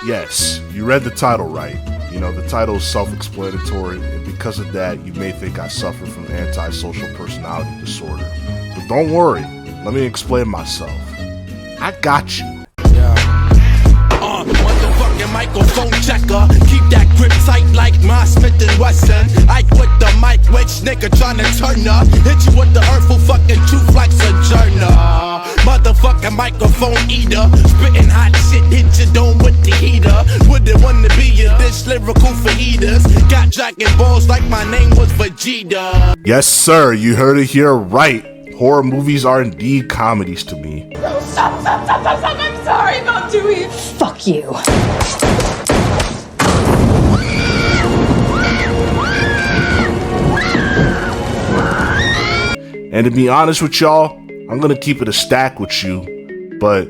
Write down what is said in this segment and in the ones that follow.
Yes, you read the title right. You know, the title is self-explanatory, and because of that, you may think I suffer from antisocial personality disorder. But don't worry, let me explain myself. I got you. Motherfucking microphone checker. Keep that grip tight like my Smith & Wesson. Ike with the mic, which nigga tryna turn up. Hit you with the hurtful fucking truth like Sojourner. Motherfucking microphone eater. Spitting hot shit, hit your dome with the heater. Wouldn't wanna be a this lyrical for eaters. Got dragon balls like my name was Vegeta. Yes, sir, you heard it here right. Horror movies are indeed comedies to me. No, stop, I'm sorry, I'm not doing it. Fuck you. And to be honest with y'all, I'm gonna keep it a stack with you, but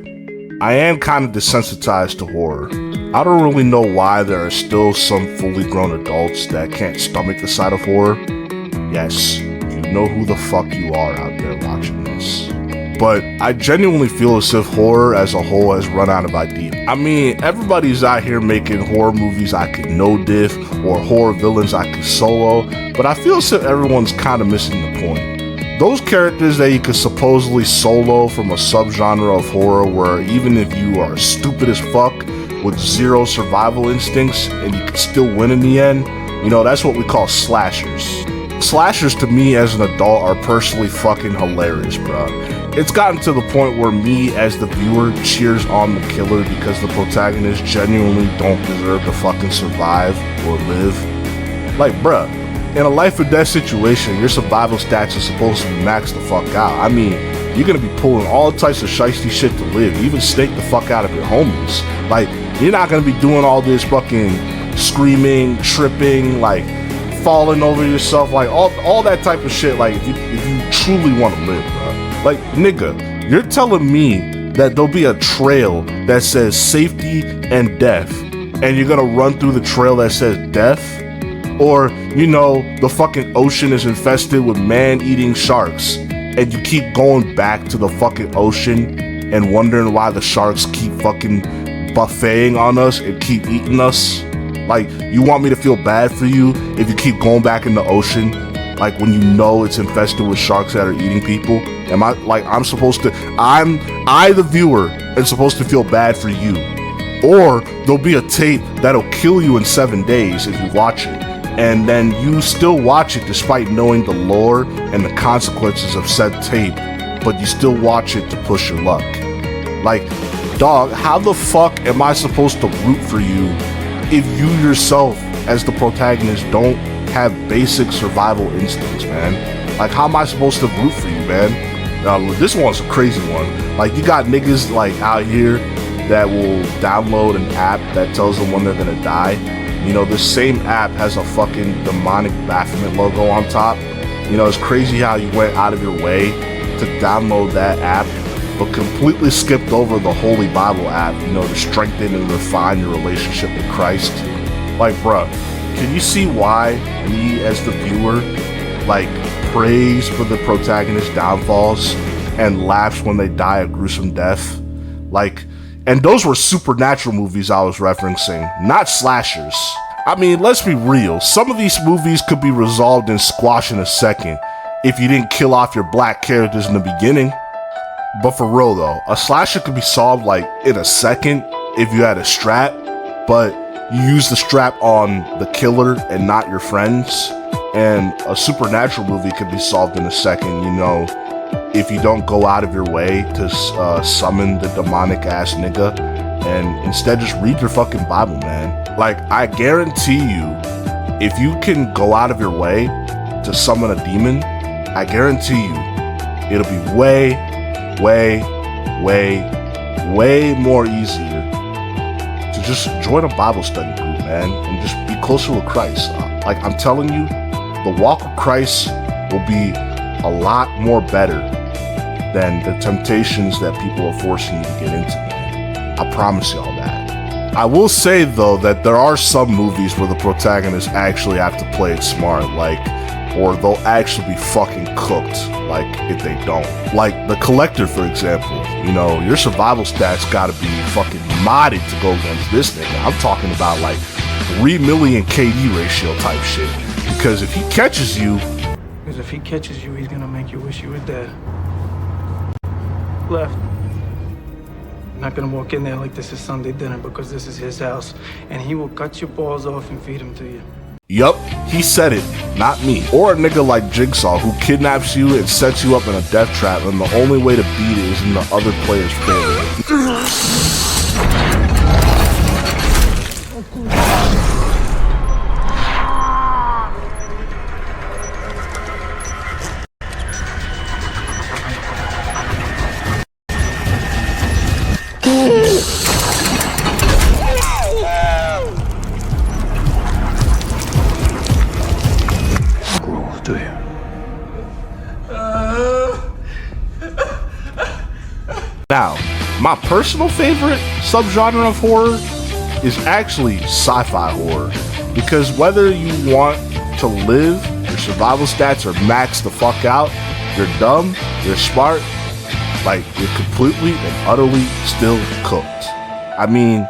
I am kind of desensitized to horror. I don't really know why there are still some fully grown adults that can't stomach the sight of horror. Yes, you know who the fuck you are out there watching this. But I genuinely feel as if horror as a whole has run out of ideas. I mean, everybody's out here making horror movies I could no diff or horror villains I could solo, but I feel as if everyone's kind of missing the point. Those characters that you could supposedly solo from a subgenre of horror where even if you are stupid as fuck with zero survival instincts and you can still win in the end, you know, that's what we call slashers. Slashers to me as an adult are personally fucking hilarious, bro. It's gotten to the point where me as the viewer cheers on the killer because the protagonists genuinely don't deserve to fucking survive or live. Like, bruh, in a life or death situation, your survival stats are supposed to be maxed the fuck out. I mean, you're gonna be pulling all types of shiesty shit to live, even snake the fuck out of your homies. Like, you're not gonna be doing all this fucking screaming, tripping, like, falling over yourself, like all that type of shit. Like, if you truly want to live, bro. Like, nigga, you're telling me that there'll be a trail that says safety and death, and you're gonna run through the trail that says death? Or, you know, the fucking ocean is infested with man-eating sharks, and you keep going back to the fucking ocean and wondering why the sharks keep fucking buffeting on us and keep eating us? Like, you want me to feel bad for you if you keep going back in the ocean, like when you know it's infested with sharks that are eating people? Am I, like, I the viewer am supposed to feel bad for you? Or there'll be a tape that'll kill you in 7 days if you watch it, and then you still watch it despite knowing the lore and the consequences of said tape, but you still watch it to push your luck. Like, dog, how the fuck am I supposed to root for you if you yourself, as the protagonist, don't have basic survival instincts, man? Like, how am I supposed to root for you, man? This one's a crazy one. Like, you got niggas, like, out here that will download an app that tells them when they're gonna die. You know, this same app has a fucking demonic Baphomet logo on top. You know, it's crazy how you went out of your way to download that app, but completely skipped over the Holy Bible app, you know, to strengthen and refine your relationship with Christ. Like, bruh, can you see why me as the viewer, like, prays for the protagonist's downfalls and laughs when they die a gruesome death? Like, and those were supernatural movies I was referencing, not slashers. I mean, let's be real, some of these movies could be resolved in squash in a second if you didn't kill off your black characters in the beginning. But for real though, a slasher could be solved like in a second if you had a strap, but you use the strap on the killer and not your friends. And a supernatural movie could be solved in a second, you know, if you don't go out of your way to summon the demonic ass nigga, and instead just read your fucking Bible, man. Like, I guarantee you, if you can go out of your way to summon a demon, I guarantee you, it'll be way more easier to just join a Bible study group, man, and just be closer with Christ. Like, I'm telling you, the walk with Christ will be a lot more better than the temptations that people are forcing you to get into, man. I promise y'all that. I will say, though, that there are some movies where the protagonists actually have to play it smart, like, or they'll actually be fucking cooked, like, if they don't. Like The Collector, for example. You know, your survival stats gotta be fucking modded to go against this nigga. I'm talking about like 3 million KD ratio type shit. Because if he catches you, he's gonna make you wish you were dead. Left. Not gonna walk in there like this is Sunday dinner because this is his house, and he will cut your balls off and feed them to you. Yup, he said it, not me. Or a nigga like Jigsaw who kidnaps you and sets you up in a death trap, and the only way to beat it is in the other player's favor. Now, my personal favorite subgenre of horror is actually sci-fi horror, because whether you want to live, your survival stats are maxed the fuck out, you're dumb, you're smart, like you're completely and utterly still cooked. I mean,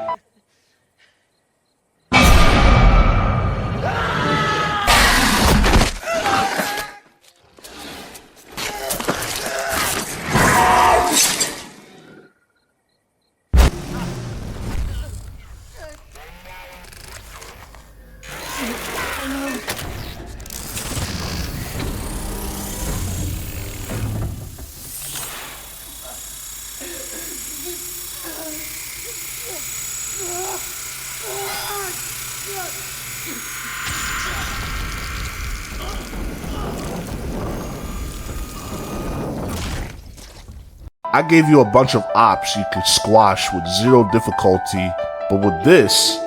I gave you a bunch of ops you could squash with 0 difficulty, but with this,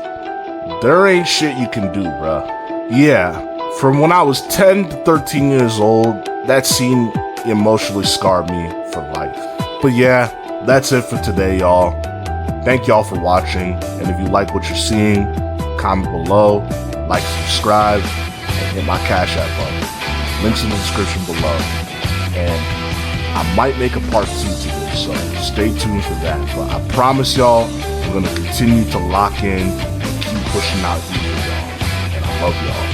there ain't shit you can do, bruh. Yeah, from when I was 10 to 13 years old, that scene emotionally scarred me for life. But yeah, that's it for today, y'all. Thank y'all for watching, and if you like what you're seeing, comment below, like, subscribe, and hit my Cash App button. Links in the description below. And I might make a part 2 to this, so stay tuned for that. But I promise y'all, I'm gonna continue to lock in and keep pushing out here, y'all. And I love y'all.